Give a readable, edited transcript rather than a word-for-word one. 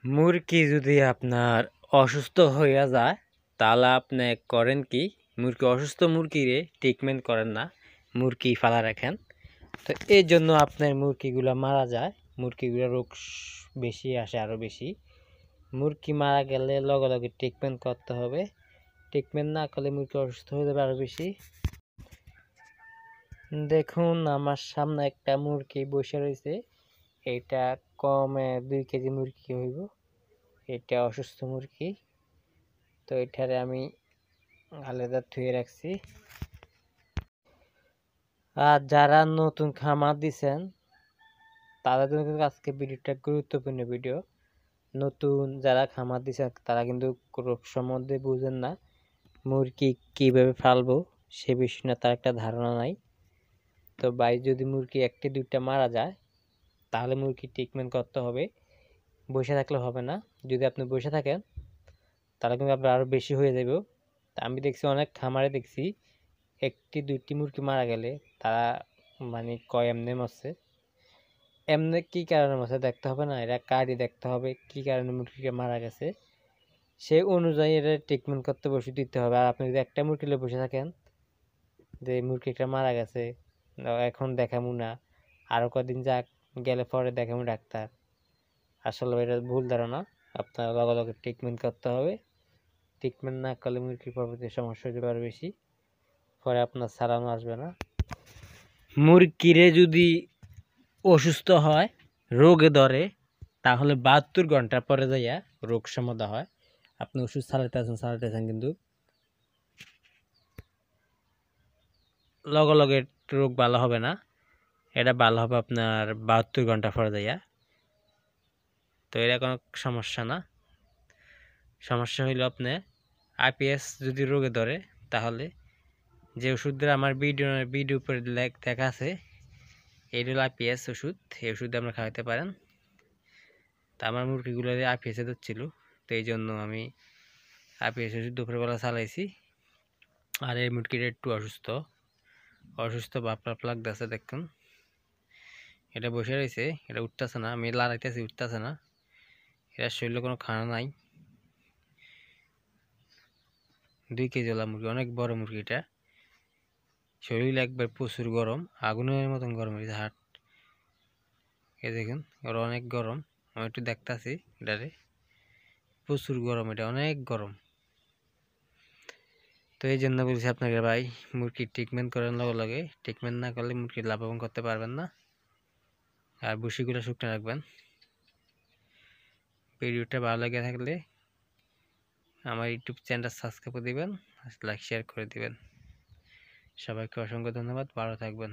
মুরগি যদি আপনার অসুস্থ হইয়া যায় তাহলে আপনি করেন কি, অসুস্থ মুরগিরে ট্রিটমেন্ট করেন না, মুরগি ফালা রাখেন। তো এই জন্য আপনার মুরগিগুলো মারা যায়, মুরগিগুলো রোগ বেশি আসে, আরও বেশি। মুরগি মারা গেলে লগে লগে ট্রিটমেন্ট করতে হবে, ট্রিটমেন্ট না করলে মুরগি অসুস্থ হয়ে যাবে আরও বেশি। দেখুন আমার সামনে একটা মুরগি বসে রয়েছে, এটা কমে 2 কেজি মুরগি হইব। এটা অসুস্থ মুরগি, তো এটারে আমি আলাদা ধুয়ে রাখছি। আর যারা নতুন খামার দিছেন তাদের জন্য কিন্তু আজকে ভিডিওটা গুরুত্বপূর্ণ ভিডিও। নতুন যারা খামার দিছেন তারা কিন্তু রোগ সম্বন্ধে বুঝেন না, মুরগি কীভাবে ফালবো সে বিষয়ে না তার একটা ধারণা নাই। তো ভাই, যদি মুরগি 1টা 2টা মারা যায় তাহলে মুরগি ট্রিটমেন্ট করতে হবে, বসে থাকলে হবে না। যদি আপনি বসে থাকেন তাহলে কিন্তু আপনার আরও বেশি হয়ে যাবে। আমি দেখছি অনেক খামারে দেখছি 1টি 2টি মুরগি মারা গেলে তারা মানে কয় এমনি মরছে, এমনি কী কারণে মরছে দেখতে হবে না, এরা কার্ডই দেখতে হবে কী কারণে মুরগিটা মারা গেছে, সেই অনুযায়ী এটা ট্রিটমেন্ট করতে বসে দিতে হবে। আর আপনি যদি একটা মুরগি বসে থাকেন যে মুরগিটা মারা গেছে এখন দেখামু না, আরও কদিন যাক গেলে পরে দেখামু ডাক্তার, আসলে এটা ভুল ধারণা। আপনার লগে লগে ট্রিটমেন্ট করতে হবে, ট্রিটমেন্ট না করলে মুরগির পরবর্তী সমস্যা হতে পারে বেশি, পরে আপনার সারানো আসবে না। মুরগিরে যদি অসুস্থ হয়, রোগে ধরে, তাহলে 72 ঘন্টা পরে যাইয়া রোগ সমাধা হয়। আপনি ওষুধ চালাইতেছেন কিন্তু লগে লগে রোগ ভালো হবে না, এটা ভালো হবে আপনার 72 ঘন্টা পরে যাইয়া। তো এটা কোনো সমস্যা না। সমস্যা হইল আপনি আইপিএস যদি রোগে ধরে, তাহলে যে ওষুধটা আমার ভিডিও উপরে দেখা আছে এই হলো আইপিএস ওষুধ, এই ওষুধ আমরা খাওয়াতে পারেন। তা আমার মুরগিগুলো আইপিএসে ধরছিল, তো এই জন্য আমি আইপিএস ওষুধ দুপুরবেলা চালাইছি। আর এই মুরগিটা একটু অসুস্থ ভাব লাগতেছে, দেখুন এটা বসে রয়েছে, এটা উঠতেছে না, আমি লড়াইতেছি উঠতেছে না, এটা শরীরে কোনো খানা নাই। 2 কেজি মুরগি, অনেক বড় মুরগিটা, শরীর একবার প্রচুর গরম, আগুনের মতন গরম হয়েছে হাট। এই দেখুন ওরা অনেক গরম, আমি একটু দেখতেছি এটারে, প্রচুর গরম, এটা অনেক গরম। তো এই জন্য বলছি আপনাকে ভাই, মুরগির ট্রিটমেন্ট করার লগে লগে, ট্রিটমেন্ট না করলে মুরগির লাভবান করতে পারবেন না। আর ভুসিগুলো শুকনো রাখবেন। ভিডিওটা ভালো লেগে থাকলে আমার ইউটিউব চ্যানেলটা সাবস্ক্রাইব করে দিবেন, লাইক শেয়ার করে দিবেন। সবাইকে অসংখ্য ধন্যবাদ, ভালো থাকবেন।